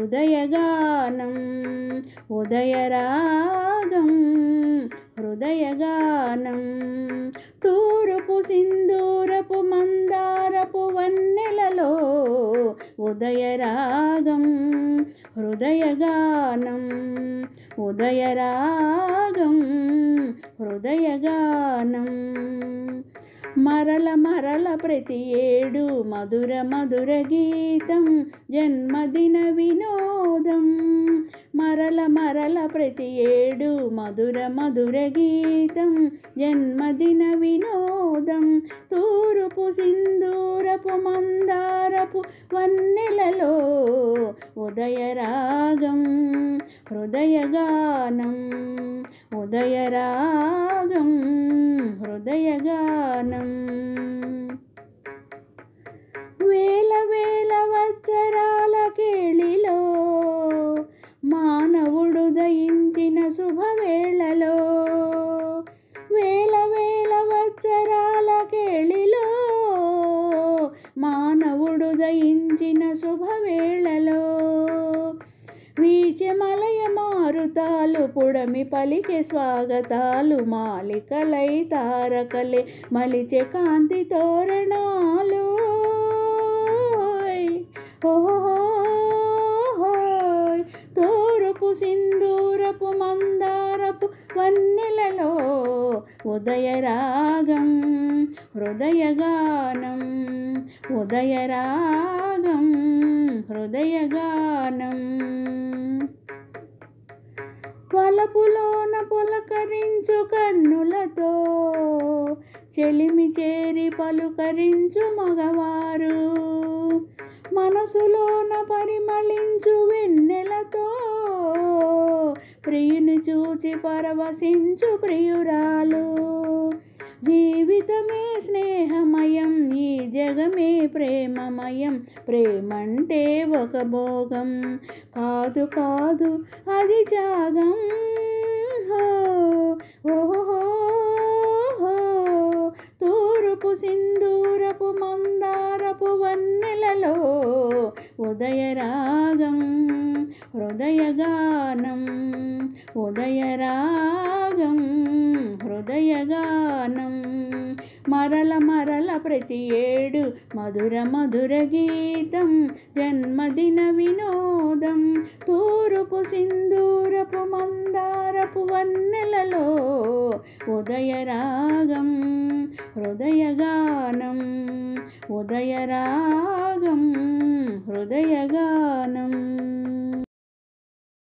హృదయగానం ఉదయరాగం హృదయగానం తూర్పు సింధూరపు మందారపు వన్నెలలో ఉదయరాగం హృదయగానం ఉదయరాగం హృదయగానం మరల మరల ప్రతి ఏడు మధుర మధుర గీతం జన్మదిన వినోదం మరల మరల ప్రతి ఏడు మధుర మధుర గీతం జన్మదిన వినోదం తూర్పు సింధూరపు మందారపు వన్నెలలో ఉదయరాగం హృదయగానం ఉదయరాగం హృదయగానం వేల వేల వత్సరాల కేళిలో మానవుడు దయించిన శుభవేళలో వేల వేల వత్సరాల కేళిలో మానవుడు దయించిన శుభవేళలో వీచె మలయ మారుతాలు పుడమి పలికే స్వాగతాలు మాలికలై తారకలే మలిచె కాంతి తోరణాలు ఓహోయ్ తూర్పు సింధూరపు మందారపు వన్నెలలో ఉదయరాగం హృదయగానం ఉదయరాగం హృదయగానం వలపులోన పులకరించు కన్నులతో చెలిమి చేరి పలుకరించు మగవారు మనసులోన పరిమళించు వెన్నెలతో ప్రియుని చూచి పరవశించు ప్రియురాలు జీవితమే స్నేహమయం ఈ జగమే ప్రేమమయం ప్రేమంటే ఒక భోగం కాదు కాదు అది త్యాగం ఓహో తూర్పు సింధూరపు మందారపు వన్నెలలో ఉదయరాగం హృదయగానం ఉదయరాగం హృదయగానం మరల మరల ప్రతి ఏడు మధుర మధుర గీతం జన్మదిన వినోదం తూర్పు సింధూరపు మందారపు వన్నెలలో ఉదయరాగం హృదయగానం ఉదయరాగం